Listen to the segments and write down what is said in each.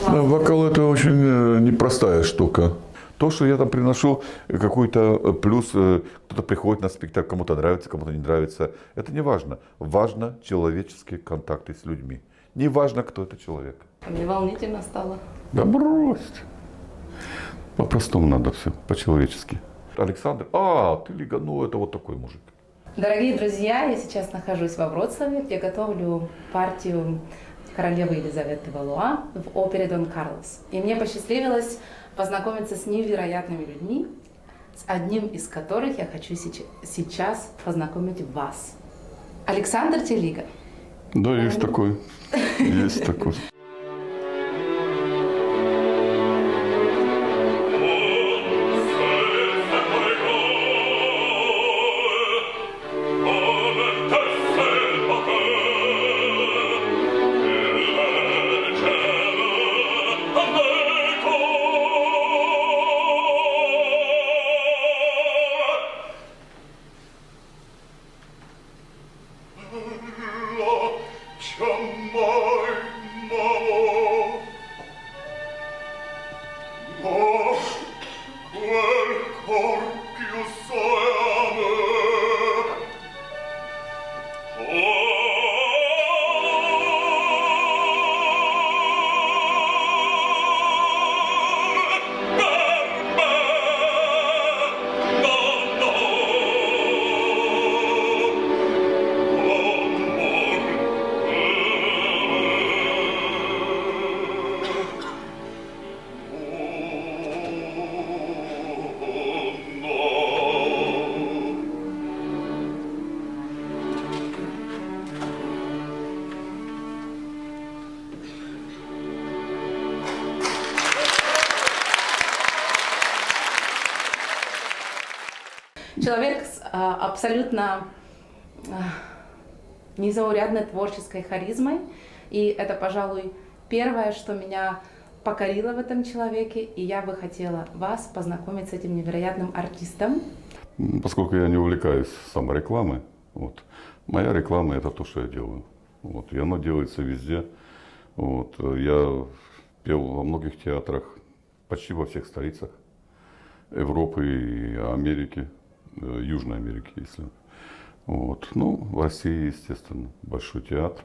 Да, вокал это очень непростая штука. То, что я там приношу какой-то плюс, кто-то приходит на спектакль, кому-то нравится, кому-то не нравится, это не важно. Важно человеческие контакты с людьми. Не важно, кто это человек. Мне волнительно стало. Да брось. По-простому надо все, по-человечески. Александр, ты Лига, ну это вот такой мужик. Дорогие друзья, я сейчас нахожусь во Вроцлаве, где готовлю партию королевы Елизаветы Валуа в опере «Дон Карлос». И мне посчастливилось познакомиться с невероятными людьми, с одним из которых я хочу сейчас познакомить вас. Александр Телига. Да, есть такой. Есть такой. Человек с абсолютно незаурядной творческой харизмой. И это, пожалуй, первое, что меня покорило в этом человеке. И я бы хотела вас познакомить с этим невероятным артистом. Поскольку я не увлекаюсь саморекламой, моя реклама – это то, что я делаю. И оно делается везде. Я пел во многих театрах, почти во всех столицах Европы и Америки, Южной Америки, если. В России, естественно, Большой театр.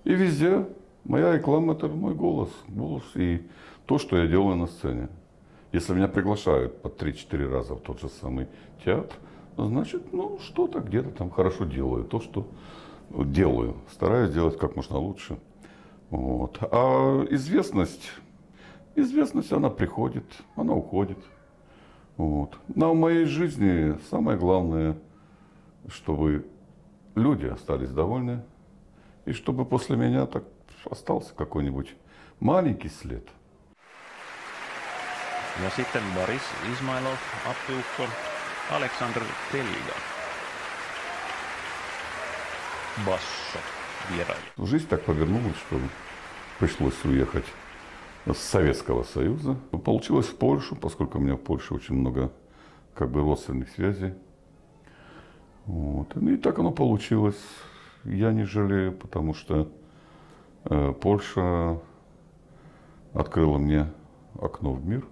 И везде моя реклама – это мой голос и то, что я делаю на сцене. Если меня приглашают по 3-4 раза в тот же самый театр, значит, что-то где-то там хорошо делаю. То, что делаю, стараюсь делать как можно лучше. А известность, она приходит, она уходит. Но в моей жизни самое главное, чтобы люди остались довольны, и чтобы после меня так остался какой-нибудь маленький след. Ja sitten Boris Ismailov, appiukko, Alexander Teliga. Basso vierailu. Жизнь так повернулась, что пришлось уехать с Советского Союза. Получилось в Польшу, поскольку у меня в Польше очень много родственных связей. И так оно получилось. Я не жалею, потому что Польша открыла мне окно в мир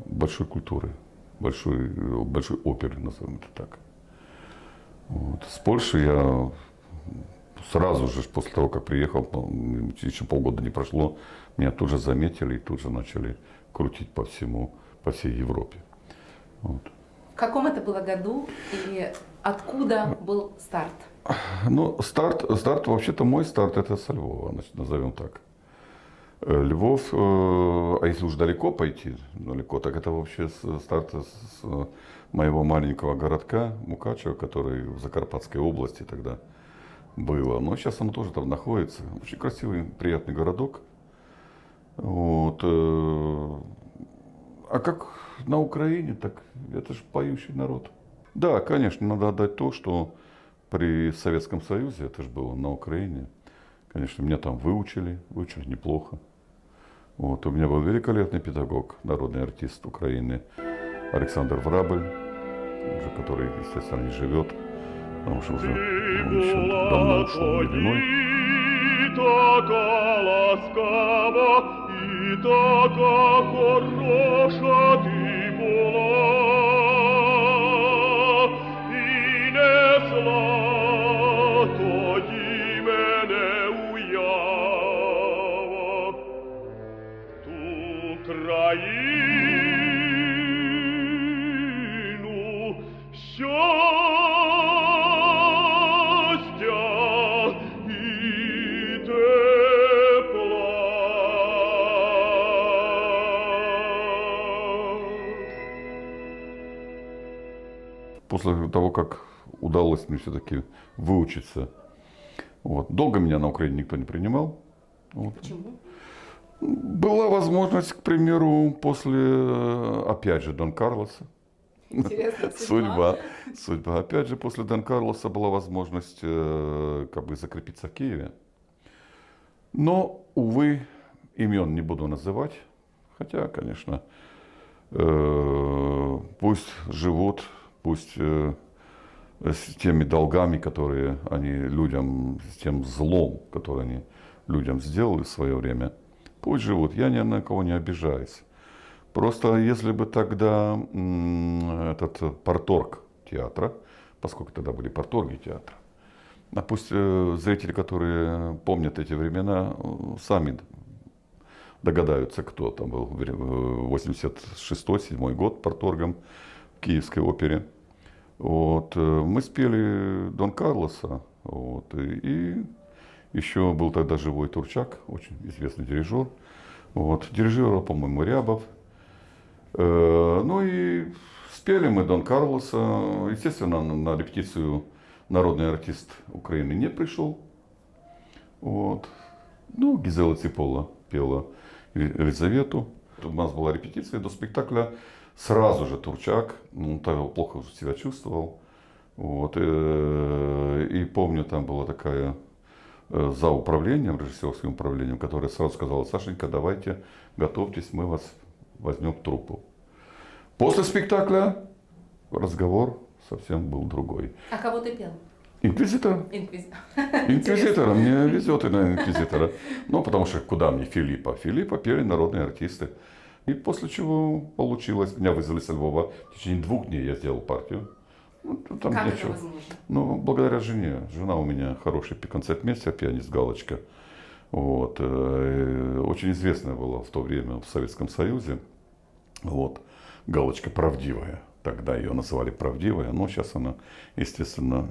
большой культуры, большой оперы, назовем это так. С Польши я сразу же, после того, как приехал, еще полгода не прошло, меня тут же заметили и тут же начали крутить по всей Европе. В каком это было году и откуда был старт? Старт, вообще-то мой старт, это со Львова, назовем так. Львов, а если уж далеко пойти, так это вообще старт с моего маленького городка Мукачево, который в Закарпатской области тогда было. Но сейчас оно тоже там находится. Очень красивый, приятный городок. А как на Украине, так это же поющий народ. Да, конечно, надо отдать то, что при Советском Союзе, это же было на Украине, конечно, меня там выучили неплохо. У меня был великолепный педагог, народный артист Украины Александр Врабель, который, естественно, не живет, потому что уже он еще давно ушел в Иллиной. ласкава, і така хороша ти була, і несла тоді мене уява ту країну, щастя і тепла. После того, как удалось мне все-таки выучиться, вот, долго меня на Украине никто не принимал. Вот. Почему? Была возможность, к примеру, после, опять же, Дон Карлоса. Интересно, Судьба. Опять же, после Дон Карлоса была возможность как бы закрепиться в Киеве. Но, увы, имен не буду называть. Хотя, конечно, пусть живут, пусть с теми долгами, которые они людям, с тем злом, которое они людям сделали в свое время, пусть живут. Я ни на кого не обижаюсь. Просто если бы тогда этот парторг театра, поскольку тогда были парторги театра, а пусть зрители, которые помнят эти времена, сами догадаются, кто там был в 86-87 год парторгом в Киевской опере. Вот. Мы спели Дон Карлоса, вот, и еще был тогда живой Турчак, очень известный дирижер. Вот. Дирижировал, по-моему, Рябов. Ну и спели мы Дон Карлоса. Естественно, на репетицию народный артист Украины не пришел. Вот. Ну, Гизела Ципола пела Елизавету. У нас была репетиция до спектакля. Сразу же Турчак, он плохо себя чувствовал. Вот. И помню, там была такая за управлением, режиссерским управлением, которая сразу сказала: Сашенька, давайте, готовьтесь, мы вас возьмем в труппу. После спектакля разговор совсем был другой. А кого ты пел? Инквизитора. Инквизитора. Мне везет и на инквизитора. Ну, потому что куда мне Филиппа? Филиппа пели народные артисты. И после чего получилось, меня вызвали со Львова. В течение 2 дней я сделал партию. Ну, там Как ничего. это возможно? Ну, благодаря жене. Жена у меня хороший концертмейстер, пианист Галочка. Вот. Очень известная была в то время в Советском Союзе. Вот. Галочка правдивая. Тогда ее называли правдивая, но сейчас она, естественно,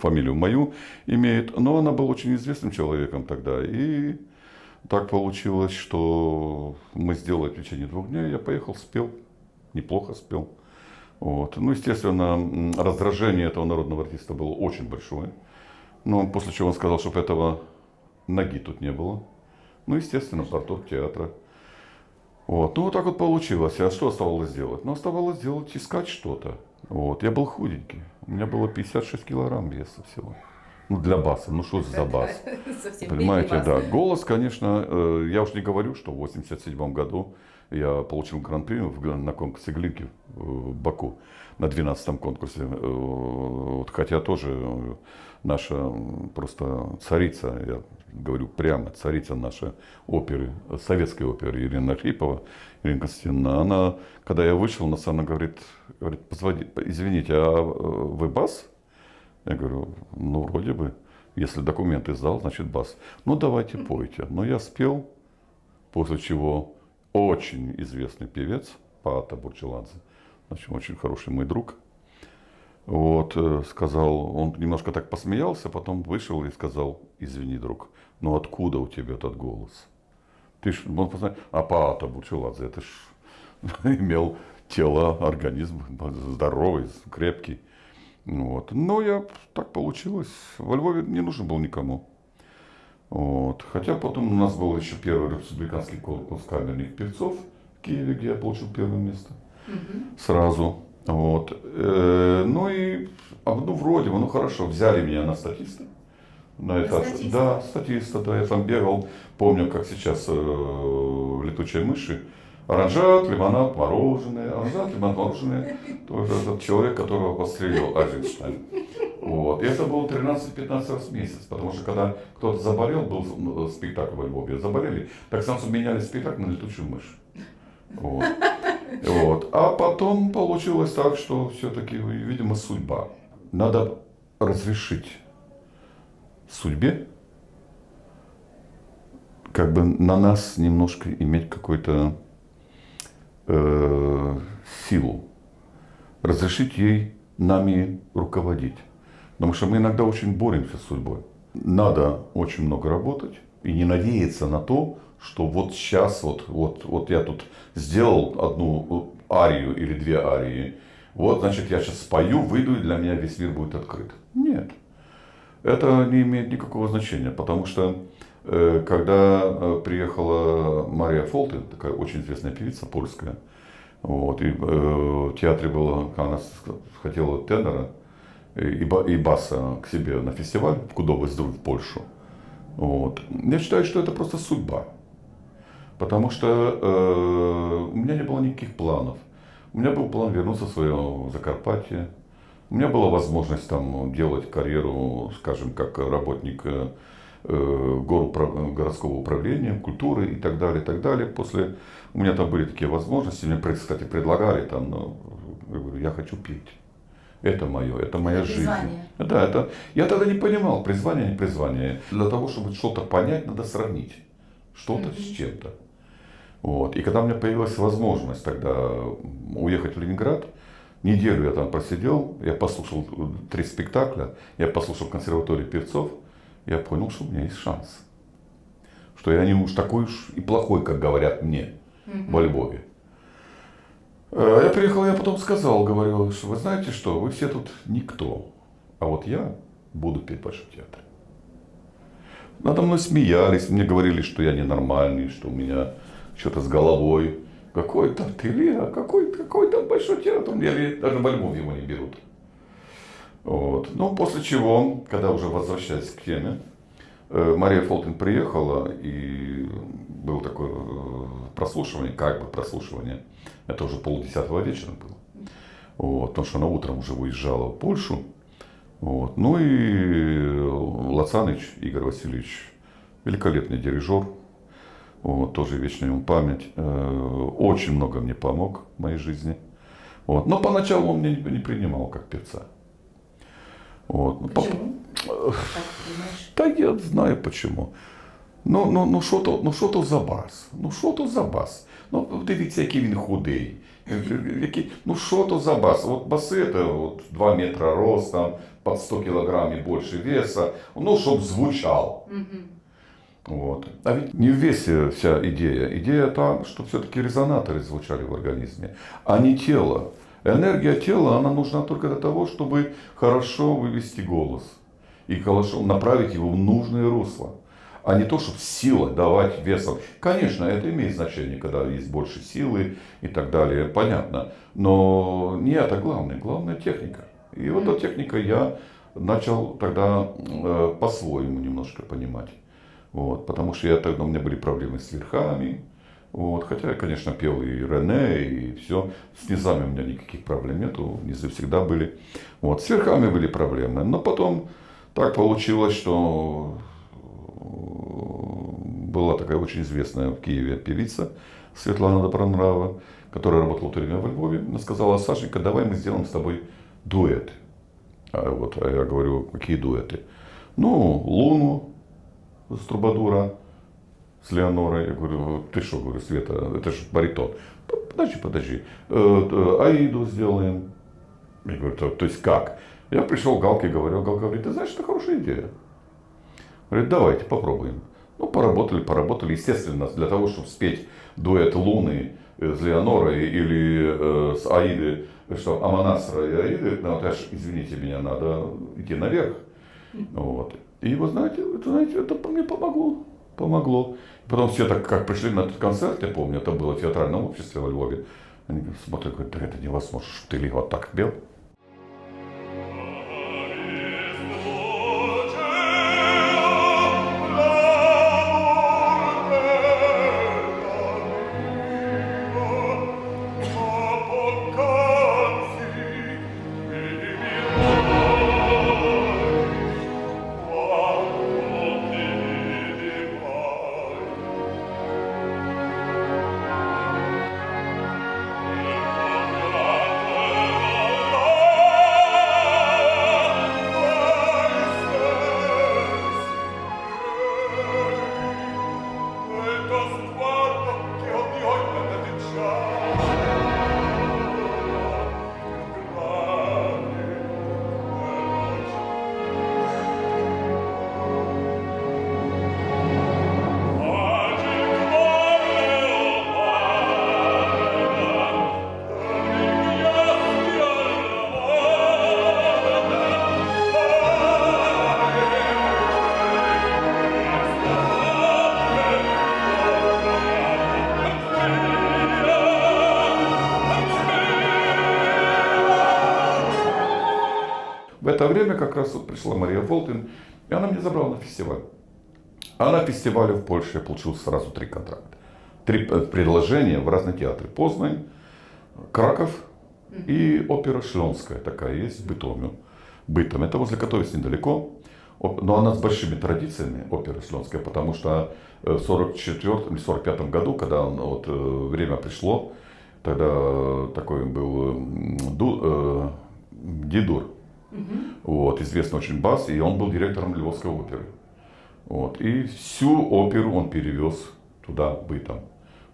фамилию мою имеет. Но она была очень известным человеком тогда. И так получилось, что мы сделали в течение 2 дней. Я поехал, спел, неплохо спел. Вот. Ну, естественно, раздражение этого народного артиста было очень большое. Но после чего он сказал, чтобы этого ноги тут не было. Ну, естественно, парторг театра. Вот. Ну, вот так вот получилось. А что оставалось делать? Ну, оставалось делать, искать что-то. Вот. Я был худенький. У меня было 56 килограмм веса всего. Ну, для баса. Ну, что за бас? Понимаете, да. Голос, конечно, я уж не говорю, что в 87 году я получил гран-при на конкурсе Глинки в Баку, на 12-м конкурсе. Вот, хотя тоже наша просто царица, я говорю прямо, царица нашей оперы, советской оперы Ирина Архипова, Ирина Константиновна, она, когда я вышел на сцену, говорит, позвони, извините, а вы бас? Я говорю, ну, вроде бы, если документы сдал, значит бас. Ну, давайте пойте. Но я спел, после чего очень известный певец Паата Бурчеладзе, значит, очень хороший мой друг, вот, сказал, он немножко так посмеялся, потом вышел и сказал: извини, друг, ну откуда у тебя этот голос? Ты ж, он посмотрел, а Паата Бурчеладзе, это ж имел тело, организм здоровый, крепкий. Вот. Но я, так получилось, во Львове не нужен был никому. Вот. Хотя потом у нас был еще первый республиканский конкурс камерных певцов в Киеве, где я получил 1 место. Сразу. Вот. Ну и, ну вроде бы, ну хорошо, взяли меня на статиста. На этаж. Статиста? Да, статиста, да, я там бегал. Помню, как сейчас летучие мыши. Оранжат, лимонад, мороженое. Оранжат, лимонад, мороженое. Тоже этот человек, которого подстрелил Айзенштейн. Вот. И это было 13-15 раз в месяц, потому что когда кто-то заболел, был спектакль во Львове, заболели, так сразу меняли спектакль на летучую мышь. Вот. Вот. А потом получилось так, что все-таки, видимо, судьба. Надо разрешить судьбе как бы на нас немножко иметь какую-то силу. Разрешить ей нами руководить. Потому что мы иногда очень боремся с судьбой. Надо очень много работать и не надеяться на то, что вот сейчас вот я тут сделал одну арию или две арии, вот значит я сейчас спою, выйду и для меня весь мир будет открыт. Нет. Это не имеет никакого значения, потому что когда приехала Мария Фолтен, такая очень известная певица польская, вот, и в театре была, она хотела тенора и баса к себе на фестиваль в Кудовый Здруй в Польшу. Вот. Я считаю, что это просто судьба. Потому что у меня не было никаких планов. У меня был план вернуться в свое Закарпатье. У меня была возможность там делать карьеру, скажем, как работник городского управления, культуры и так далее, и так далее. После у меня там были такие возможности. Мне, кстати, предлагали там, но я говорю, я хочу петь. Это мое, это моя жизнь. Призвание. Да, это, я тогда не понимал, призвание, не призвание. Для того, чтобы что-то понять, надо сравнить что-то с чем-то. Вот. И когда у меня появилась возможность тогда уехать в Ленинград, неделю я там просидел, я послушал 3 спектакля, я послушал консерваторию певцов, я понял, что у меня есть шанс. Что я не уж такой уж и плохой, как говорят мне во Львове. Я приехал, я потом сказал, говорю, что вы знаете что, вы все тут никто, а вот я буду петь в Большом театре. Надо мной смеялись, мне говорили, что я ненормальный, что у меня что-то с головой. Какой там ты, Лера, какой там Большой театр, меня даже во Львов его не берут. Вот. Ну, после чего, когда уже возвращаясь к теме, Мария Фолтен приехала, и было такое прослушивание, как бы прослушивание. Это уже 9:30 вечера было. Вот, потому что она утром уже уезжала в Польшу. Вот. Ну и Лацаныч Игорь Васильевич, великолепный дирижер, вот, тоже вечная ему память, очень много мне помог в моей жизни. Вот. Но поначалу он меня не принимал как певца. Вот. Почему? Как ты думаешь? Да я знаю почему. Ну що то за бас? Ну що то за бас? Ну дивіться, який він худий. Ну що то за бас? Вот басы это вот 2 метра ростом, под 100 килограмм и больше веса, ну чтоб звучал. Вот. А ведь не в весе вся идея. Идея та, что все-таки резонаторы звучали в организме, а не тело. Энергия тела, она нужна только для того, чтобы хорошо вывести голос и хорошо направить его в нужное русло. А не то, чтобы силой давать весом. Конечно, это имеет значение, когда есть больше силы и так далее, понятно. Но не это главное, главное техника. И вот эту технику я начал тогда по-своему немножко понимать. Вот, потому что тогда у меня были проблемы с верхами. Вот, хотя я, конечно, пел и Рене, и все. С низами у меня никаких проблем нету, низы всегда были. Вот, с верхами были проблемы. Но потом так получилось, что была такая очень известная в Киеве певица Светлана Добронрава, которая работала в то время во Львове. Она сказала: Сашенька, давай мы сделаем с тобой дуэт. А я говорю, какие дуэты? Ну, Луну с Трубадура, с Леонорой. Я говорю, ты что, говорю, Света, это же баритон. Подожди. Аиду сделаем. Я говорю, то есть как? Я пришел к Галке, говорю, Галка говорит, ты знаешь, это хорошая идея. Говорит, давайте попробуем. Ну, поработали. Естественно, для того, чтобы спеть дуэт Луны с Леонорой или с Аиды, что Аманасра и Аиды, ну, это ж, извините меня, надо идти наверх. Вот. И вы знаете, это мне помогло. Потом все так как пришли на этот концерт, я помню, это было в театральном обществе во Львове. Они смотрят, говорят, да это невозможно, что ты вот так пел. В это время как раз вот пришла Мария Фолтин, и она меня забрала на фестиваль. А на фестивале в Польше я получил сразу 3 контракта. 3 предложения в разные театры. Познань, Краков и опера Шлёнская такая есть в Бытоме. Бытом. Это возле Катовиц недалеко. Но она с большими традициями, опера Шлёнская, потому что в 1944 или 1945 году, когда вот, время пришло, тогда такой был Дидур, вот, известный очень бас, и он был директором Львовской оперы. Вот, и всю оперу он перевез туда, Бытом.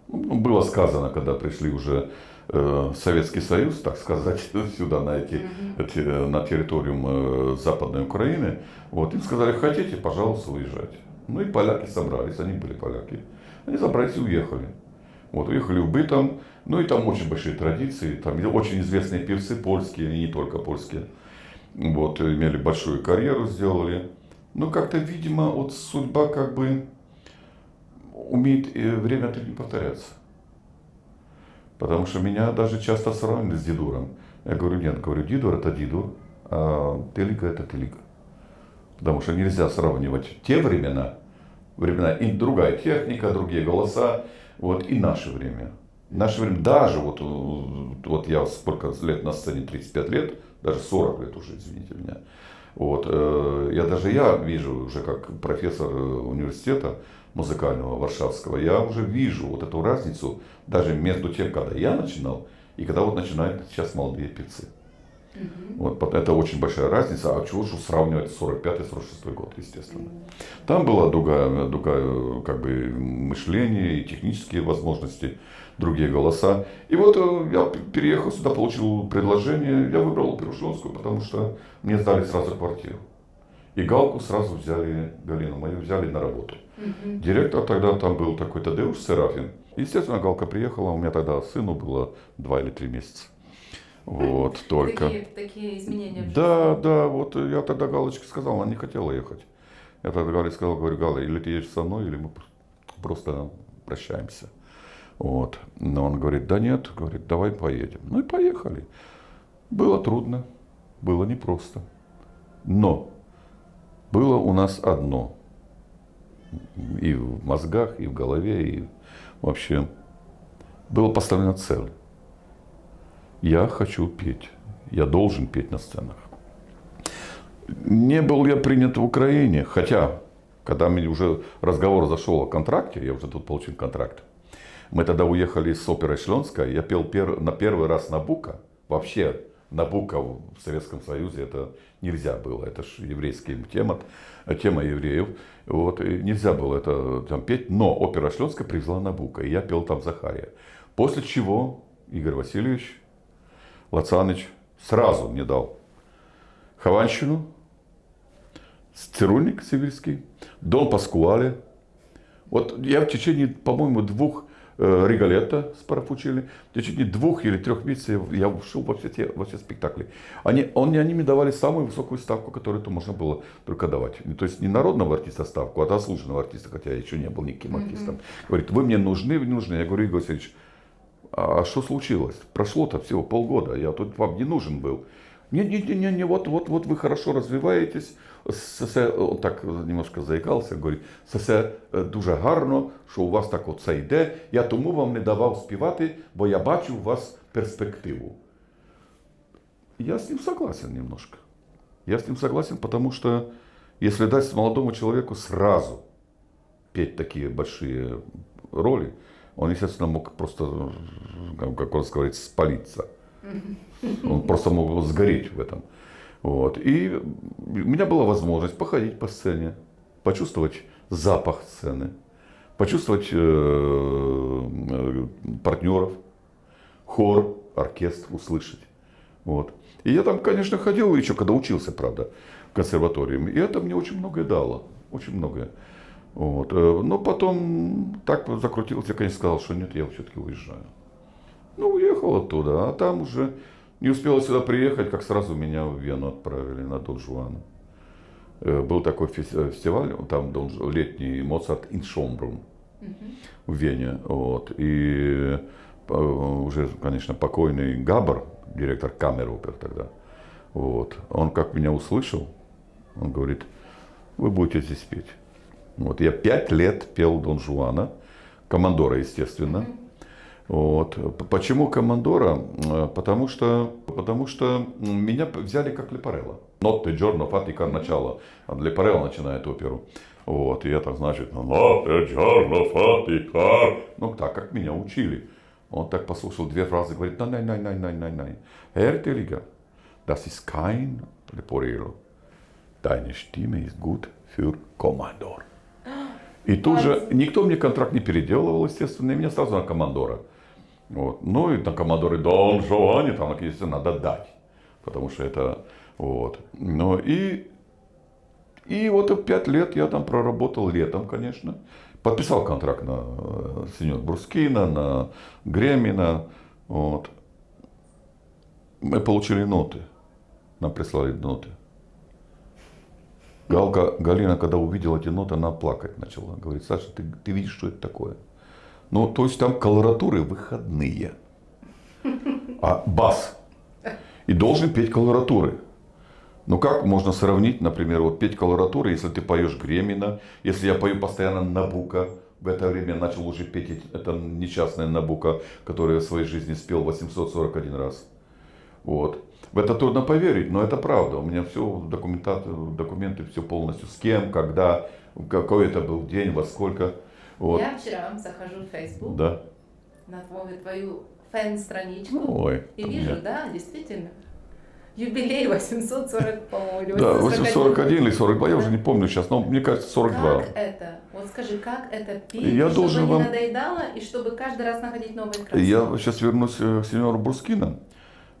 Ну, было сказано, когда пришли уже Советский Союз, так сказать, сюда, на территорию Западной Украины, вот, им сказали, хотите, пожалуйста, уезжайте. Ну и поляки собрались, они были поляки. Они собрались и уехали. Вот, уехали в Бытом, ну и там очень большие традиции, там очень известные певцы польские, и не только польские. Вот, имели большую карьеру, сделали. Но как-то, видимо, вот судьба как бы умеет время от времени повторяться. Потому что меня даже часто сравнивали с Дидуром. Я говорю, нет, говорю, Дидур это Дидур, а Телига это Телига. Потому что нельзя сравнивать те времена и другая техника, другие голоса, вот, и наше время. Наше время, даже вот я сколько лет на сцене, 35 лет, даже 40 лет уже, извините меня. Вот, я вижу уже как профессор университета музыкального Варшавского, я уже вижу вот эту разницу даже между тем, когда я начинал, и когда вот начинают сейчас молодые певцы. Вот, это очень большая разница, а чего же сравнивать 45-46 год, естественно. Там была другая как бы мышление и технические возможности, другие голоса. И вот я переехал сюда, получил предложение, я выбрал оперу Шлёнскую, потому что мне сдали сразу квартиру. И Галку сразу взяли, Галину мою взяли на работу. Директор тогда там был такой Тадеуш Серафин. Естественно, Галка приехала, у меня тогда сыну было 2 или 3 месяца. Вот, только. Такие изменения. Да, вот я тогда Галочке сказал, она не хотела ехать. Я тогда Гале сказал, говорю, Галя, или ты едешь со мной, или мы просто прощаемся. Вот. Но он говорит, да нет, говорит, давай поедем. Ну и поехали. Было трудно, было непросто. Но было у нас одно. И в мозгах, и в голове, и вообще была поставлена цель. Я хочу петь. Я должен петь на сценах. Не был я принят в Украине, хотя, когда мне уже разговор зашел о контракте, я уже тут получил контракт. Мы тогда уехали с оперой Шлёнская, я пел на первый раз Набуко. Вообще, Набуко в Советском Союзе это нельзя было, это же еврейская тема евреев. Вот, и нельзя было это там петь, но опера Шлёнская привезла Набуко, и я пел там Захария. После чего Игорь Васильевич Лацаныч сразу мне дал Хованщину, Цирульник сибирский, Дон Паскуале. Вот я в течение, по-моему, 2 Риголетто с Парафучелли, в течение 2 или 3 месяцев я ушел во все спектакли. Они мне давали самую высокую ставку, которую то можно было только давать. То есть не народного артиста ставку, а заслуженного артиста, хотя я еще не был никаким артистом. Говорит, вы мне нужны, вы не нужны. Я говорю, Игорь Васильевич, а что случилось? Прошло-то всего полгода, я тут вам не нужен был. Не, вот вы хорошо развиваетесь. Он так немножко заикався, говорить, це все дуже гарно, що у вас так оце йде. Я тому вам не давав співати, бо я бачу у вас перспективу. Я с ним согласен немножко. Я с ним согласен, потому что если дать молодому человеку сразу петь такие большие роли, он, естественно, мог просто, как он говорит, спалиться. Он просто мог сгореть в этом. Вот. И у меня была возможность походить по сцене, почувствовать запах сцены, почувствовать партнеров, хор, оркестр услышать. Вот. И я там, конечно, ходил еще, когда учился, правда, в консерватории. И это мне очень многое дало. Очень многое. Вот. Но потом так закрутилось, я, конечно, сказал, что нет, я все-таки уезжаю. Ну, уехал оттуда, а там уже не успел сюда приехать, как сразу меня в Вену отправили на Дон Жуана. Был такой фестиваль, там летний Моцарт ин Шомбрун в Вене. Вот. И уже, конечно, покойный Габор, директор Камеропер тогда, вот, он как меня услышал, он говорит, вы будете здесь петь. Вот, я 5 лет пел Дон Жуана, Командора, естественно. Вот. Почему Командора? Потому что меня взяли как Лепарелло. Нотте Джорно Фатика начало. А Лепарелло начинает оперу. Вот. И это значит Нотте Джорно Фатика. Ну так, как меня учили. Он так послушал 2 фразы, говорит, nein. Herr Telliger, das ist kein Leporello. Deine Stimme ist gut für Командор. И тут же никто мне контракт не переделывал, естественно, и меня сразу на Командора. Вот. Ну и на Командоре Дон Жуане, там, естественно, надо дать. Потому что это, вот. Ну и вот 5 лет я там проработал летом, конечно. Подписал контракт на сеньор Брускина, на Гремина. Вот. Мы получили ноты. Нам прислали ноты. Галина, когда увидела эти ноты, она плакать начала. Говорит, Саша, ты видишь, что это такое? Ну, то есть там колоратуры выходные. А бас. И должен петь колоратуры. Ну как можно сравнить, например, вот петь колоратуры, если ты поешь Гремина, если я пою постоянно Набука, в это время начал уже петь это несчастное Набука, которое в своей жизни спел 841 раз. Вот. В это трудно поверить, но это правда. У меня все, документы все полностью с кем, когда, какой это был день, во сколько. Вот. Я вчера захожу в Facebook, Да. на твою фэн-страничку, Ой, и вижу, да, действительно, юбилей 840, по-моему, или Да, 841. 841 или 42, я уже не помню сейчас, но мне кажется 42. Как это? Вот скажи, как это пить, Я чтобы должен не вам- надоедало, и чтобы каждый раз находить новые красоты? Я сейчас вернусь к сеньору Брускина.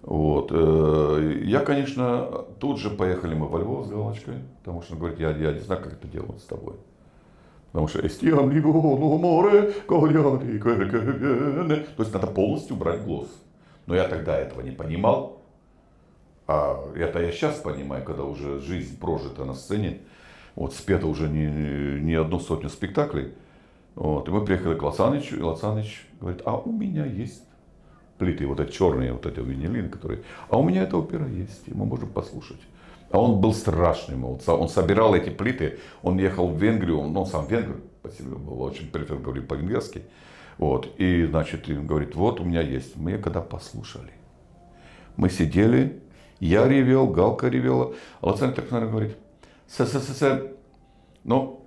Вот. Я, конечно, тут же поехали мы во Львов с галочкой, потому что он говорит, я не знаю, как это делать с тобой. Потому что «Естиам лигону море, коляри, квекевене». То есть надо полностью убрать голос. Но я тогда этого не понимал. А это я сейчас понимаю, когда уже жизнь прожита на сцене. Вот спето уже не 100 спектаклей. Вот. И мы приехали к Лацанычу, и Лацаныч говорит, а у меня есть плиты, вот эти черные, вот эти винилины, которые. А у меня эта опера есть, и мы можем послушать. А он был страшный, он собирал эти плиты, он ехал в Венгрию, он сам венгр, по себе был очень перфектно говорил по-венгерски. Вот. И, значит, он говорит, вот у меня есть. Мы когда послушали, мы сидели, я ревел, Галка ревела, а Лацаныч так, наверное, говорит, ну,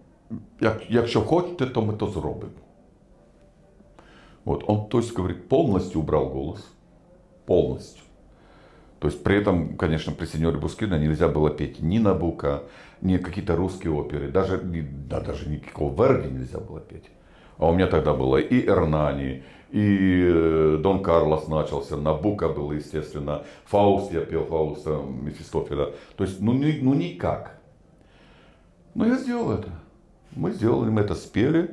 якщо хочете, то ми то зробимо. Вот, он, то есть, говорит, полностью убрал голос. Полностью. То есть, при этом, конечно, при сеньоре Брускино нельзя было петь ни Набука, ни какие-то русские оперы. Даже никакого Верди нельзя было петь. А у меня тогда было и Эрнани, и Дон Карлос начался, Набука был, естественно, Фауст, я пел Фауста Мефистофеля. То есть, ну никак. Но я сделал это. Мы сделали, мы это спели.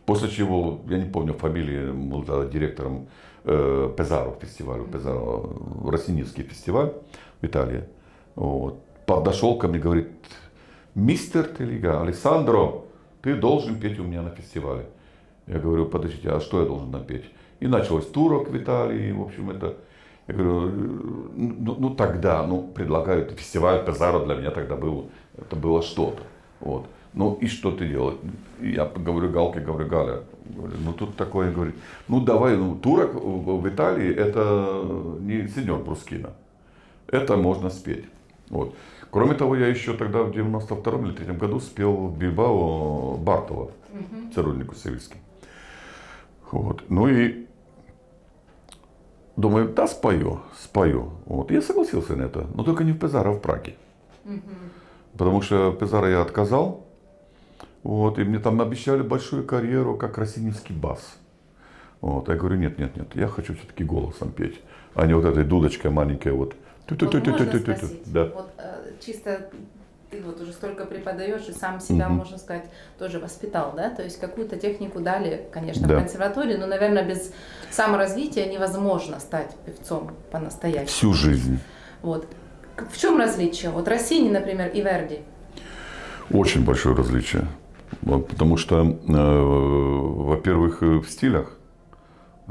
После чего, я не помню фамилии, был тогда директором Пезаро, фестиваля Пезаро, Росиневский фестиваль в Италии. Вот. Подошел ко мне и говорит, мистер Теллига, Алессандро, ты должен петь у меня на фестивале. Я говорю, подождите, а что я должен напеть? И началось турок в Италии, в общем, это, я говорю, ну тогда, предлагают фестиваль Пезаро для меня тогда это было что-то. Вот. Ну и что ты делаешь? Я говорю Галке, Галя, ну тут такое, говорит, ну давай, турок в Италии это не сеньор Брускино, это можно спеть. Вот. Кроме того, я еще тогда в 92-м или 93-м году спел в Бильбао Бартова, цирюльнику севильским. Вот. Ну и думаю, да, спою. Вот. Я согласился на это, но только не в Пезаро, а в Праге. Потому что в Пезаро я отказал. Вот, и мне там обещали большую карьеру, как россиневский бас. Вот, я говорю, нет, я хочу все-таки голосом петь, а не вот этой дудочкой маленькой вот. Вот можно спросить, Да. вот чисто ты вот уже столько преподаешь и сам себя, можно сказать, тоже воспитал, да? То есть какую-то технику дали, конечно, Да. в консерватории, но, наверное, без саморазвития невозможно стать певцом по-настоящему. Всю жизнь. Вот. В чем различие? Вот Россини, например, и Верди. Очень большое различие. Вот, потому что, во-первых, в стилях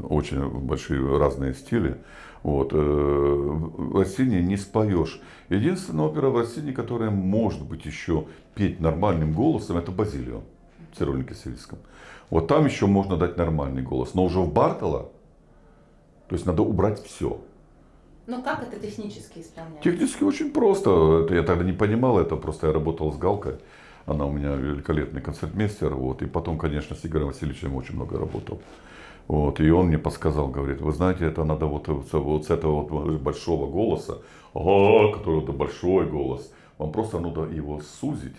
очень большие разные стили. Вот. В Россини не споешь. Единственная опера в Россини, которая может быть еще петь нормальным голосом, это Базилио в цирюльнике сивильском. Вот там еще можно дать нормальный голос. Но уже в Бартоло, то есть надо убрать все. Ну как это технически исполняется? Технически очень просто. Это я тогда не понимал, это просто я работал с Галкой. Она у меня великолепный концертмейстер. Вот. И потом, конечно, с Игорем Васильевичем очень много работал. Вот. И он мне подсказал, говорит, вы знаете, это надо вот с этого вот большого голоса, который это большой голос, вам просто надо его сузить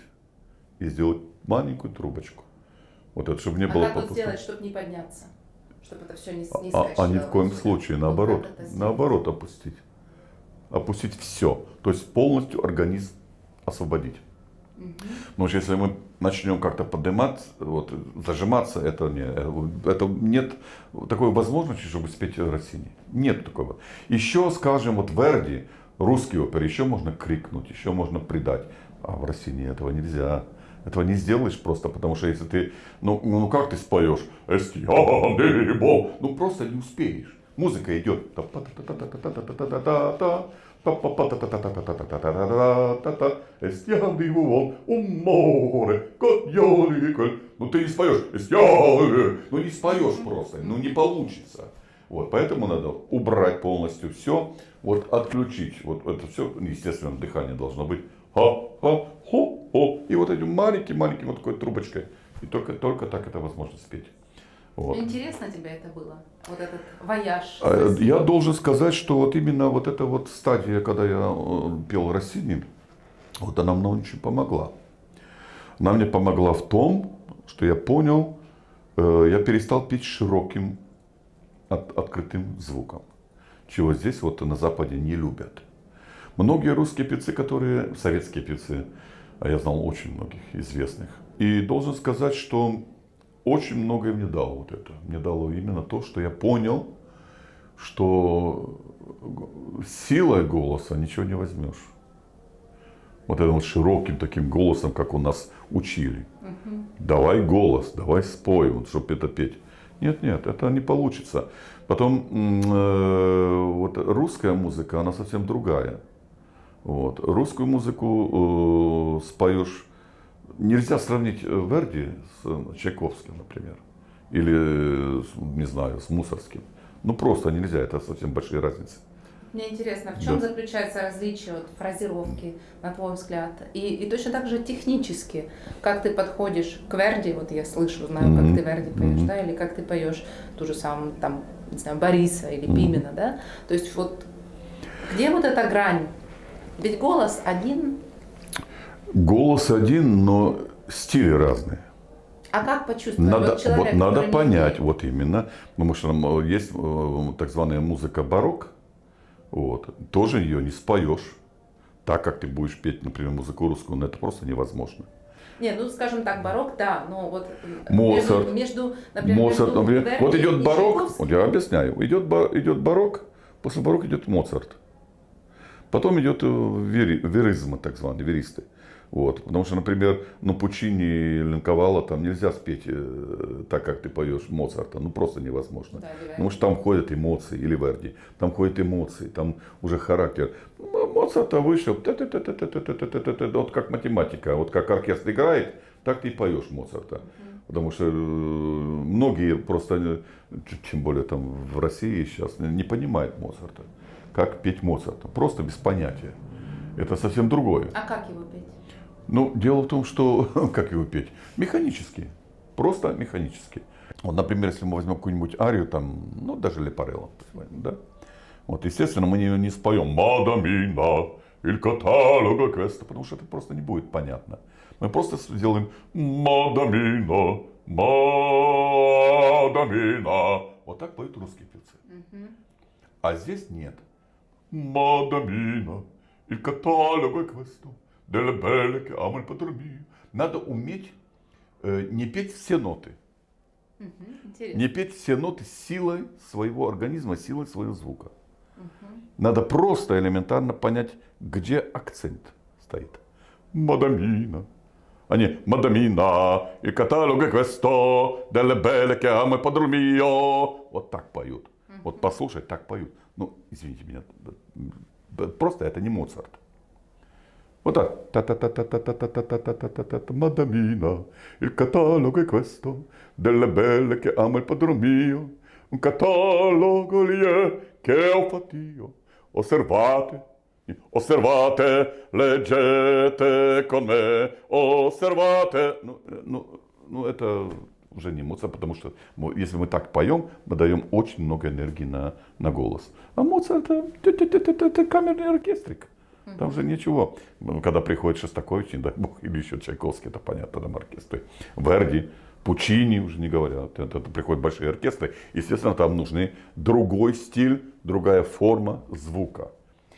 и сделать маленькую трубочку. Вот это, чтобы не было как вот попуска. сделать, чтобы не подняться? Чтобы это все не А ни в коем случае, наоборот, как это сделать? наоборот опустить. Опустить все. То есть полностью организм освободить. Потому что если мы начнем как-то поднимать, вот, зажиматься, это нет такой возможности, чтобы спеть Россини. Нет такого. Еще, скажем, вот Верди, русский опер, еще можно крикнуть, еще можно придать. А в Россини этого нельзя. Этого не сделаешь просто, потому что если ты, ну как ты споешь, ну просто не успеешь. Музыка идет. Ну ты не споешь. Ну не споешь просто. Ну не получится. Вот, поэтому надо убрать полностью все, вот отключить. Вот это все, естественно, дыхание должно быть. Ха-ха-хо-хо. И вот этим маленьким вот такой трубочкой. И только так это возможно спеть. Вот. Интересно тебе это было? Вот этот вояж? Я должен сказать, что вот именно вот эта вот стадия, когда я пел Россини, вот она мне очень помогла. Она мне помогла в том, что я понял, я перестал петь широким, открытым звуком, чего здесь вот на Западе не любят. Многие русские певцы, которые, советские певцы, а я знал очень многих известных, и должен сказать, что очень многое мне дало вот это. Мне дало именно то, что я понял, что силой голоса ничего не возьмешь. Вот этим вот широким таким голосом, как у нас учили. Давай голос, давай спой, вот, чтобы это петь. Нет, это не получится. Потом вот русская музыка, она совсем другая. Вот. Русскую музыку споешь. Нельзя сравнить Верди с Чайковским, например, или, не знаю, с Мусорским. Ну просто нельзя, это совсем большие разницы. Мне интересно, в чем заключается различие от фразировки, на твой взгляд, и точно так же технически, как ты подходишь к Верди, вот я слышу, знаю, как ты Верди поешь, да, или как ты поешь ту же самую, там, не знаю, Бориса или Пимена, да, то есть вот где вот эта грань? Ведь голос один. Голос один, но стили разные. А как почувствовать? Надо, вот человек, надо который понять, не... вот именно, потому что есть так званая музыка барокко, вот, тоже ее не споешь, так как ты будешь петь, например, музыку русскую, но это просто невозможно. Не, ну скажем так, барокко, да, но вот Моцарт, например, Моцарт, между например, Верди вот идет и барокко, Чайковским. вот я объясняю, идет барокко, после барокко идет Моцарт, потом идет веризм, так званый, веристы. Вот, потому что, например, Пучини или Линковала там нельзя спеть так, как ты поешь Моцарта. Ну просто невозможно. Да, потому что там ходят эмоции, или Верди, там ходят эмоции, там уже характер. Моцарта вышел, вот как математика, вот как оркестр играет, так ты и поешь Моцарта. Потому что многие просто, тем более там в России сейчас, не понимают Моцарта. Как петь Моцарта. Просто без понятия. Это совсем другое. А как его петь? Ну, дело в том, что, как его петь? Механически. Просто механически. Вот, например, если мы возьмем какую-нибудь арию, там, ну, даже Лепарелло, да? Вот, естественно, мы ее не споем «Мадамина» или «Каталога Квеста», потому что это просто не будет понятно. Мы просто делаем мадамина, мадамина. Вот так поют русские певцы. А здесь нет. Мадамина, il catalogo è questo, delle belle che amo il padrone mio. Надо уметь не петь все ноты. Интересно. Не петь все ноты силой своего организма, силой своего звука. Надо просто элементарно понять, где акцент стоит. Мадамина. А не мадамина, il catalogo è questo, delle belle che amo il padrone mio. Вот так поют. Вот послушай, так поют. Ну, извините меня, просто это не Моцарт. Вот так. Та-та-та-та-та-та-та-та-та-та-та-та. Мадамина, il catalogo è questo, delle belle che amo il padrone mio. Un catalogo lì è che ho fatto io. Osservate, osservate, leggete con me, osservate. Ну, это уже не Моцарт, потому что если мы так поем, мы даем очень много энергии на голос. А Моцарт это камерный оркестрик. Там же ничего. Когда приходит Шостакович, не дай бог, или еще Чайковский, это понятно, там оркестры. Верди, Пучини уже не говорят. Это приходят большие оркестры. Естественно, там нужны другой стиль, другая форма звука,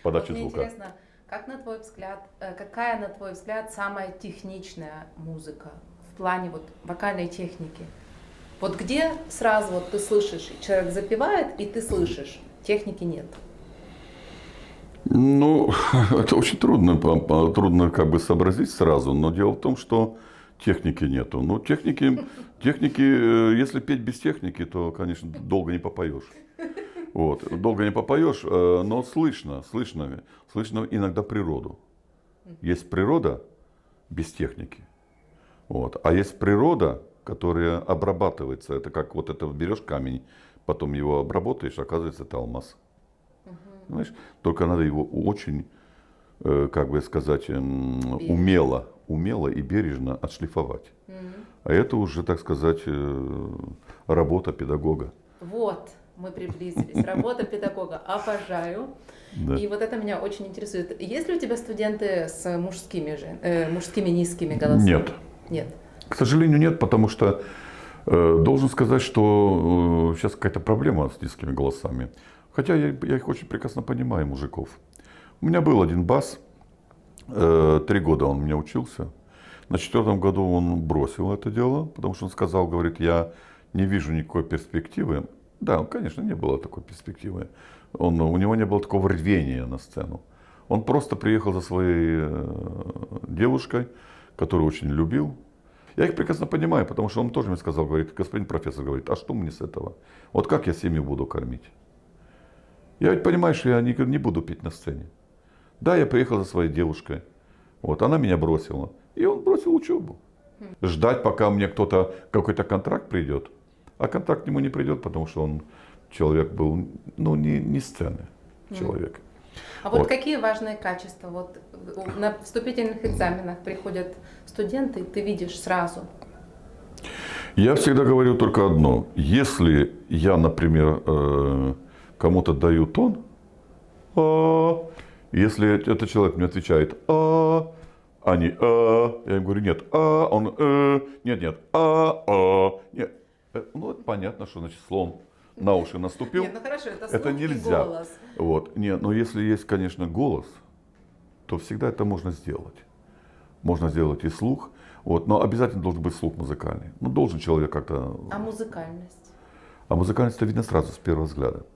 подачи Вот мне звука. интересно, как на твой взгляд, какая, на твой взгляд, самая техничная музыка в плане вот вокальной техники? Вот где сразу вот ты слышишь, человек запевает, и ты слышишь, техники нет. Ну, это очень трудно как бы сообразить сразу, но дело в том, что техники нету. Ну, техники, если петь без техники, то, конечно, долго не попоешь. Вот, долго не попоешь, но слышно иногда природу. Есть природа без техники, вот, а есть природа, которая обрабатывается. Это как вот это берешь камень, потом его обработаешь, оказывается, это алмаз. Понимаешь? Только надо его очень, как бы сказать, умело и бережно отшлифовать. А это уже, так сказать, работа педагога. Вот, мы приблизились. Работа педагога. Обожаю. Да. И вот это меня очень интересует. Есть ли у тебя студенты с мужскими низкими голосами? Нет. Нет. К сожалению, нет, потому что должен сказать, что сейчас какая-то проблема с низкими голосами. Хотя я их очень прекрасно понимаю, мужиков. У меня был один бас, 3 года он у меня учился. На 4-м году он бросил это дело, потому что он сказал, говорит, я не вижу никакой перспективы. Да, конечно, не было такой перспективы. У него не было такого рвения на сцену. Он просто приехал за своей девушкой, которую очень любил. Я их прекрасно понимаю, потому что он тоже мне сказал, говорит, господин профессор, говорит, а что мне с этого? Вот как я семью буду кормить? Я ведь понимаю, что я не буду петь на сцене. Да, я приехал за своей девушкой. Вот, она меня бросила. И он бросил учебу. Ждать, пока мне какой-то контракт придет. А контракт к нему не придет, потому что он человек был, ну, не сцены человек. А вот какие важные качества? Вот на вступительных экзаменах приходят студенты, и ты видишь сразу. Я всегда говорю только одно. Если я, например, кому-то даю тон, если этот человек мне отвечает а не я ему говорю, нет, он нет, нет. Ну, это понятно, что значит слон на уши наступил. Нет, ну хорошо, это слух Это нельзя. и голос. Вот. Нет, но если есть, конечно, голос, то всегда это можно сделать. Можно сделать и слух, вот, но обязательно должен быть слух музыкальный. Ну, должен человек как-то... А музыкальность? А музыкальность видно сразу, с первого взгляда.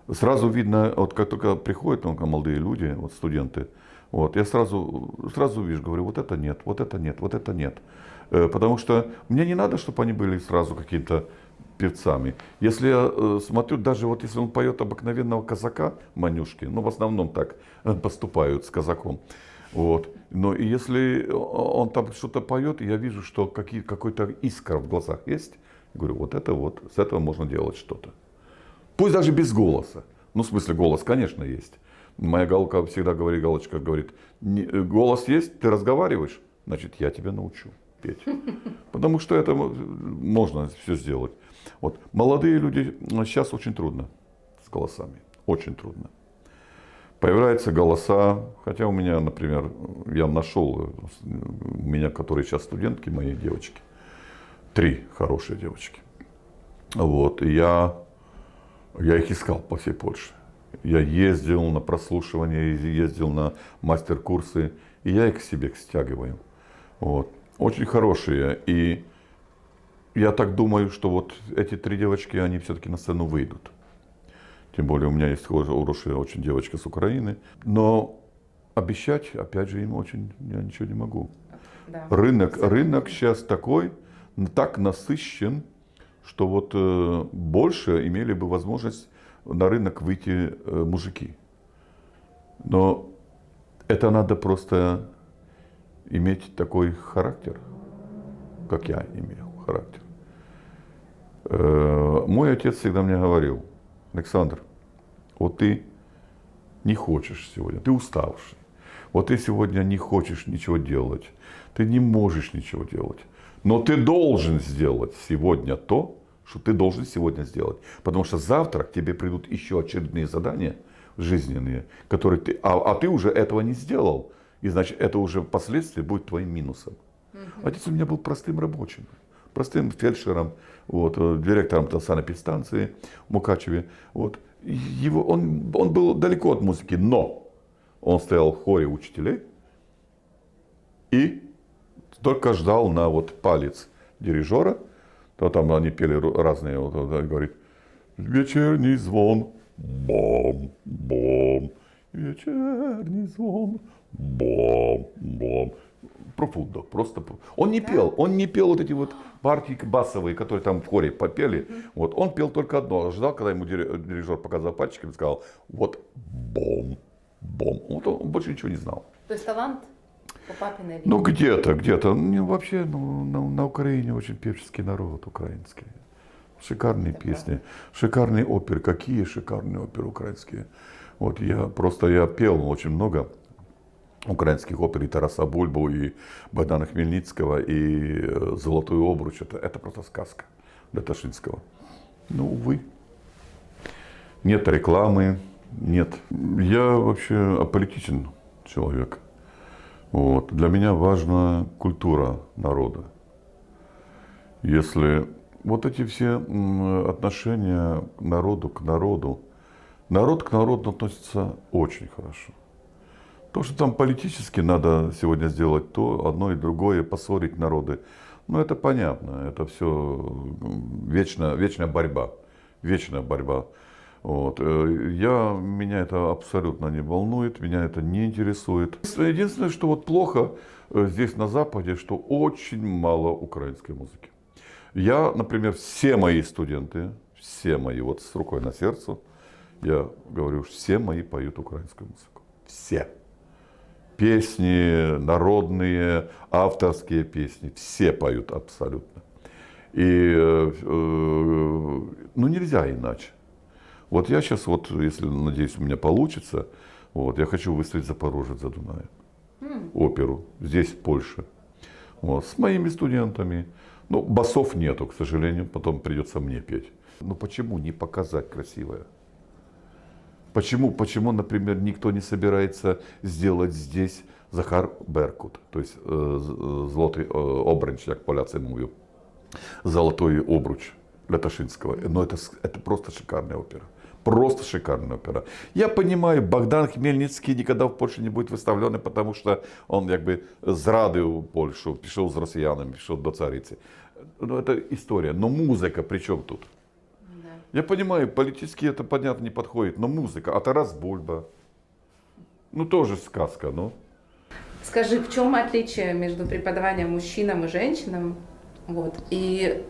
Сразу видно, вот как только приходят молодые люди, вот студенты, вот, я сразу вижу, говорю, вот это нет, вот это нет, вот это нет. Потому что мне не надо, чтобы они были сразу какими-то певцами. Если я смотрю, даже вот если он поет обыкновенного казака, Манюшки, ну в основном так поступают с казаком. Вот. Но если он там что-то поет, я вижу, что какой-то искра в глазах есть. Я говорю, вот, с этого можно делать что-то. Пусть даже без голоса. Ну, в смысле, голос, конечно, есть. Моя Галка всегда Галочка говорит, голос есть, ты разговариваешь, значит, я тебя научу петь. Потому что это можно все сделать. Вот. Молодые люди сейчас очень трудно с голосами. Очень трудно. Появляются голоса, хотя у меня, например, я нашел, у меня, которые сейчас студентки, мои девочки, 3 хорошие девочки. Вот, и я их искал по всей Польше. Я ездил на прослушивание, ездил на мастер-курсы, и я их к себе стягиваю. Вот. Очень хорошие. И я так думаю, что вот эти 3 девочки, они все-таки на сцену выйдут. Тем более у меня есть хорошая очень девочка с Украины. Но обещать, опять же, я ничего не могу. Да. Рынок сейчас такой, так насыщен, что вот больше имели бы возможность на рынок выйти мужики. Но это надо просто иметь такой характер, как я имел характер. Мой отец всегда мне говорил: Александр, вот ты не хочешь сегодня, ты уставший. Вот ты сегодня не хочешь ничего делать, ты не можешь ничего делать. Но ты должен сделать сегодня то, что ты должен сегодня сделать. Потому что завтра к тебе придут еще очередные задания жизненные, которые а ты уже этого не сделал. И значит, это уже впоследствии будет твоим минусом. Отец у меня был простым рабочим, простым фельдшером, вот, директором санэпидстанции в Мукачеве. Вот. Он был далеко от музыки, но он стоял в хоре учителей и только ждал на вот палец дирижера. То там они пели разные, вот, говорит: вечерний звон, бом, бом, вечерний звон, бом, бом. Профундо, просто. Он не пел вот эти вот партии басовые, которые там в хоре попели. Вот, он пел только одно, ждал, когда ему дирижер показал пальчиком и сказал: вот бом, бом. Вот он больше ничего не знал. То есть талант по папиной линии? Ну где-то. Вообще, на Украине очень певческий народ украинский. Шикарные песни, шикарные оперы. Какие шикарные оперы украинские. Вот я пел очень много украинских опер, и Тараса Бульбу, и Богдана Хмельницкого, и «Золотой обруч». Это просто сказка для Ташинского. Но, увы, нет рекламы, нет. Я вообще аполитичен человек. Вот. Для меня важна культура народа. Если вот эти все отношения народу к народу, народ к народу относится очень хорошо. То, что там политически надо сегодня сделать то, одно и другое, поссорить народы, ну это понятно, это все вечная борьба, вечная борьба. Вот. Меня это абсолютно не волнует, меня это не интересует. Единственное, что вот плохо здесь на Западе, что очень мало украинской музыки. Я, например, все мои студенты, вот с рукой на сердце, я говорю, все мои поют украинскую музыку. Все. Песни народные, авторские песни, все поют абсолютно. И нельзя иначе. Вот я сейчас, вот, если, надеюсь, у меня получится, вот, я хочу выставить «Запорожец за Дунаем». Оперу здесь, в Польше. Вот, с моими студентами. Ну, басов нету, к сожалению, потом придется мне петь. Но почему не показать красивое? Почему, например, никто не собирается сделать здесь Захар Беркут, то есть «Золотий обруч», как поляцы mówią, «Золотой обруч» для Ташинского. Но это просто шикарная опера. Просто шикарная опера. Я понимаю, Богдан Хмельницкий никогда в Польше не будет выставленный, потому что он зрадив Польшу, пішов з росіянами, пішов до цариці. Ну, это история. Но музыка при чем тут? Да. Я понимаю, политически это, понятно, не подходит, но музыка. А Тарас Бульба, ну тоже сказка, ну. Скажи, в чем отличие между преподаванием мужчинам и женщинам? Вот. И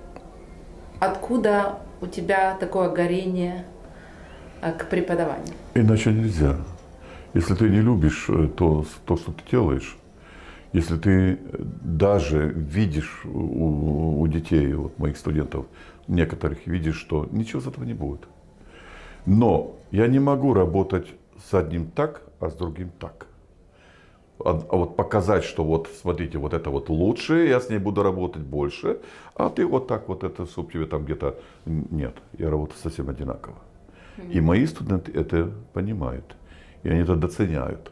откуда у тебя такое горение к преподаванию? Иначе нельзя. Если ты не любишь то, что ты делаешь, если ты даже видишь у детей, вот моих студентов, некоторых видишь, что ничего из этого не будет. Но я не могу работать с одним так, а с другим так. А вот показать, что вот, смотрите, вот это вот лучше, я с ней буду работать больше, а ты вот так вот это, чтобы тебе там где-то... Нет, я работаю совсем одинаково. И мои студенты это понимают. И они это доценяют.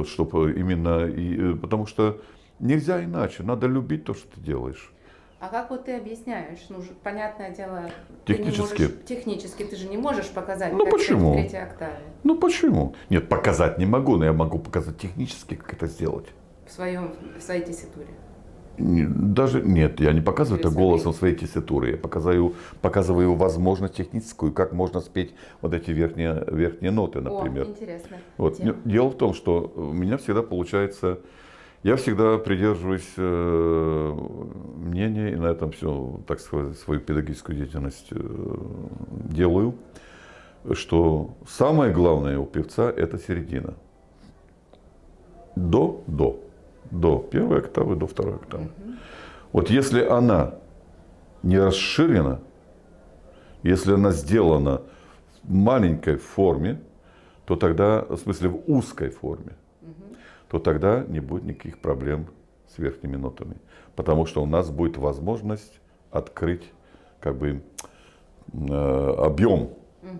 Чтобы именно, потому что нельзя иначе, надо любить то, что ты делаешь. А как вот ты объясняешь? Ну, понятное дело, Технически. Технически ты же не можешь показать, Ну, как почему? в третьей октаве. Ну почему? Нет, показать не могу, но я могу показать технически, как это сделать. В своей тесситуре. Даже нет, я не показываю это Есть голосом своей тесситуры. Я показываю возможность техническую, как можно спеть вот эти верхние ноты, например. О, интересно. Вот. Дело в том, что у меня всегда получается, я всегда придерживаюсь мнения, и на этом все, так сказать, свою педагогическую деятельность делаю, что самое главное у певца – это середина. До первой октавы, до второй октавы. Вот если она не расширена, если она сделана в маленькой форме, то тогда, в смысле в узкой форме, то тогда не будет никаких проблем с верхними нотами. Потому что у нас будет возможность открыть как бы объем,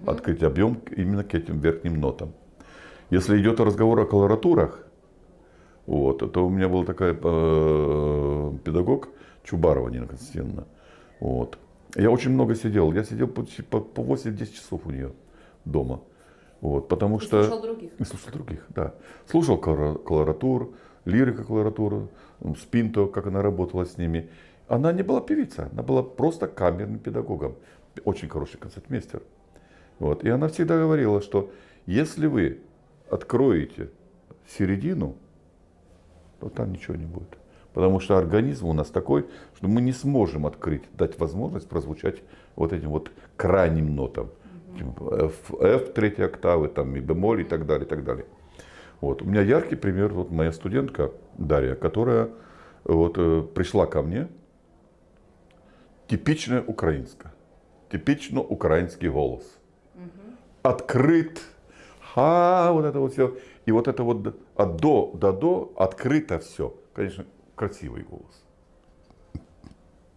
открыть объем именно к этим верхним нотам. Если идет разговор о колоратурах, вот, то у меня был такой педагог Чубарова Нина Константиновна. Вот. Я очень много сидел. Я сидел по 8-10 часов у нее дома. Вот, потому что... Слушал других? И слушал других, да. Слушал колоратур, лирика колоратура, Спинто, как она работала с ними. Она не была певица, она была просто камерным педагогом. Очень хороший концертмейстер. Вот. И она всегда говорила, что если вы откроете середину, то там ничего не будет. Потому что организм у нас такой, что мы не сможем открыть, дать возможность прозвучать вот этим вот крайним нотам. F, третьей октавы, там, ми бемоль и так далее, и так далее. Вот. У меня яркий пример, вот моя студентка Дарья, которая вот, пришла ко мне, типичная украинская, типично украинский голос. Открыт, вот это вот все. И вот это вот от до до открыто все. Конечно, красивый голос.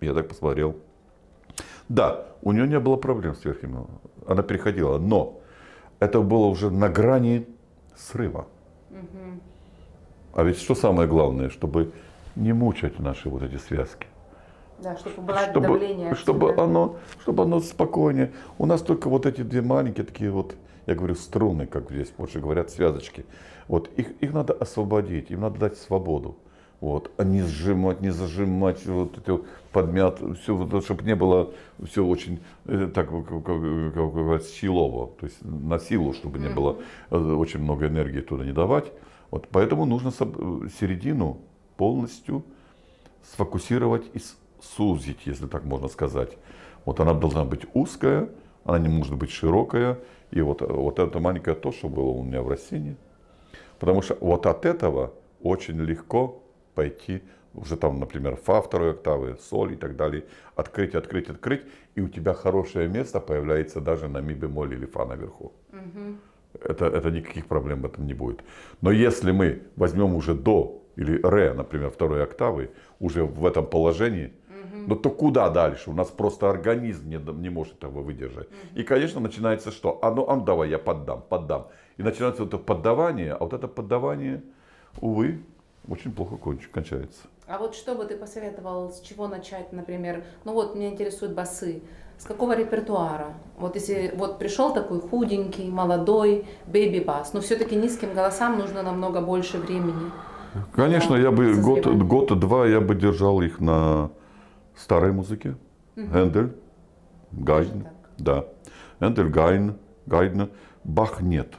Я так посмотрел. Да, у нее не было проблем с верхним. Она переходила, но это было уже на грани срыва. А ведь что самое главное, чтобы не мучать наши вот эти связки. Да, чтобы было давление. Чтобы оно спокойнее. У нас только вот эти две маленькие такие вот, я говорю, струны, как здесь больше говорят, связочки. Вот, их надо освободить, им надо дать свободу. Вот, а не сжимать, не зажимать, вот эти вот подмят, все, вот, чтобы не было все очень, так, как говорят, силово, то есть на силу, чтобы не было очень много энергии туда не давать. Вот, поэтому нужно середину полностью сфокусировать и сузить, если так можно сказать. Вот она должна быть узкая, она не может быть широкая. И вот это маленькое то, что было у меня в Россине. Потому что вот от этого очень легко пойти, уже там, например, фа второй октавы, соль и так далее, открыть, и у тебя хорошее место появляется даже на ми бемоль или фа наверху. Это никаких проблем в этом не будет. Но если мы возьмем уже до или ре, например, второй октавы, уже в этом положении, но то куда дальше? У нас просто организм не может этого выдержать. И, конечно, начинается что? Давай я поддам. И начинается вот это поддавание, а вот это поддавание, увы, очень плохо кончается. А вот что бы ты посоветовал, с чего начать, например? Ну вот, меня интересуют басы. С какого репертуара? Вот если вот пришел такой худенький, молодой, бэйби-бас, но все-таки низким голосам нужно намного больше времени. Конечно, я бы год-два я бы держал их на старой музыке. Гендель, Гайдн, да. Гендель, Гайдн, Бах нет.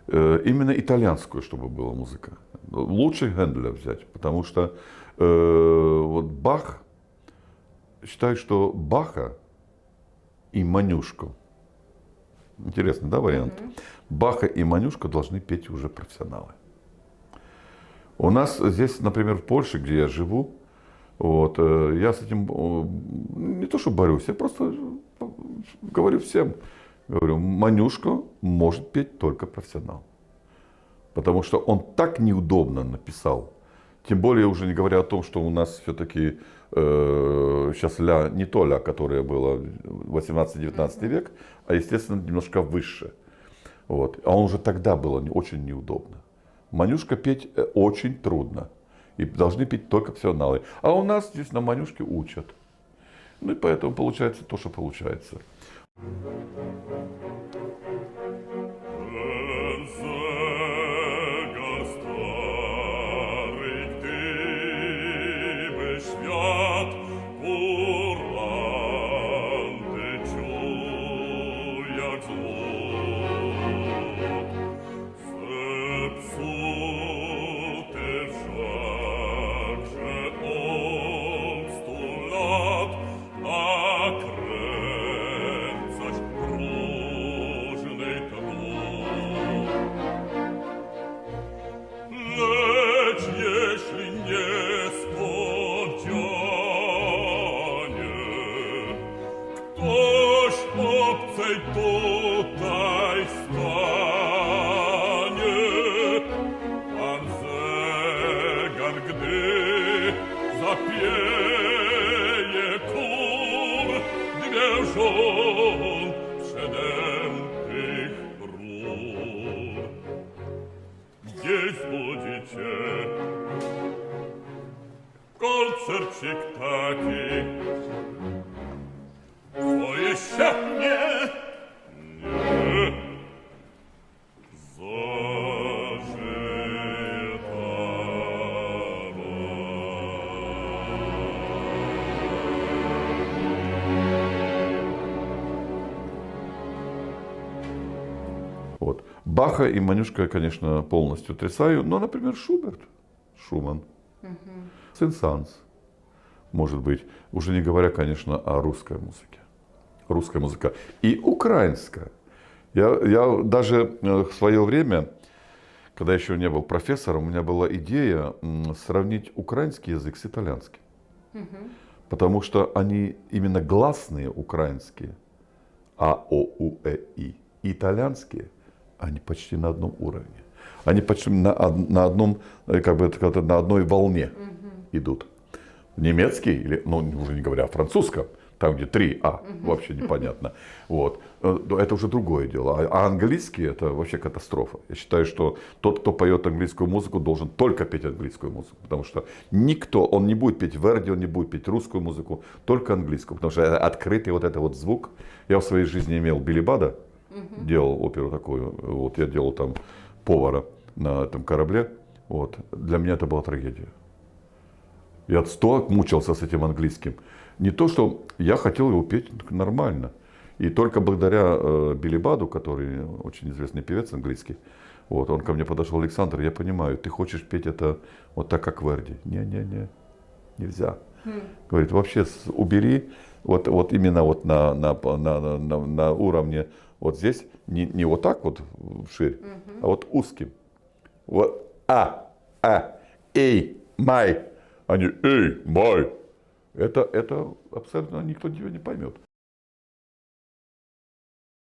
Именно итальянскую, чтобы была музыка. Лучше Генделя взять, потому что вот Бах, считаю, что Баха и Манюшку, интересный, да, вариант? Баха и Манюшку должны петь уже профессионалы. У нас здесь, например, в Польше, где я живу, вот, я с этим не то что борюсь, я просто говорю всем, Манюшка может петь только профессионал. Потому что он так неудобно написал. Тем более, уже не говоря о том, что у нас все-таки сейчас ля, не то ля, которое было 18-19 век, а, естественно, немножко выше. Вот. А он уже тогда было очень неудобно. Манюшка петь очень трудно. И должны петь только профессионалы. А у нас здесь на Манюшке учат. Ну и поэтому получается то, что получается. Zegar stary, gdyby świat kuranty ciął jak złot, zepsuty wszakże on 100 lat, nakręcać próżny trud. Lecz jeśli niespodzianie ktoś obcej tutaj stanie, pan zegar, gdy zapieje kur, dwie żon przedętych rur. Gdzieś zbudzicie koncercik taki, twoje się nie Вот. Баха и Манюшка, конечно, полностью отрицаю. Но, например, Шуберт, Шуман, Сен-Санс, может быть. Уже не говоря, конечно, о русской музыке. Русская музыка и украинская. Я даже в свое время, когда еще не был профессором, у меня была идея сравнить украинский язык с итальянским. Потому что они именно гласные украинские, А, О, У, Э, И, и итальянские, они почти на одном уровне. Они почти на одном, как бы, на одной волне идут. Немецкий, или, ну, уже не говоря о французском, там, где 3 А, вообще непонятно. Вот. Это уже другое дело. А английский — это вообще катастрофа. Я считаю, что тот, кто поет английскую музыку, должен только петь английскую музыку. Потому что никто, он не будет петь Верди, он не будет петь русскую музыку, только английскую. Потому что открытый вот этот вот звук. Я в своей жизни имел Билли Бада, делал оперу такую. Вот, я делал там повара на этом корабле. Вот. Для меня это была трагедия. Я столько мучился с этим английским. Не то, что я хотел его петь нормально. И только благодаря Билли Баду, который очень известный певец английский, вот, он ко мне подошел: Александр, я понимаю, ты хочешь петь это вот так, как Верди. Не, нельзя. Говорит, вообще убери вот именно вот на уровне вот здесь, не вот так вот вширь, а вот узким. Вот эй, май. Они, эй, май. Это абсолютно никто тебя не поймет.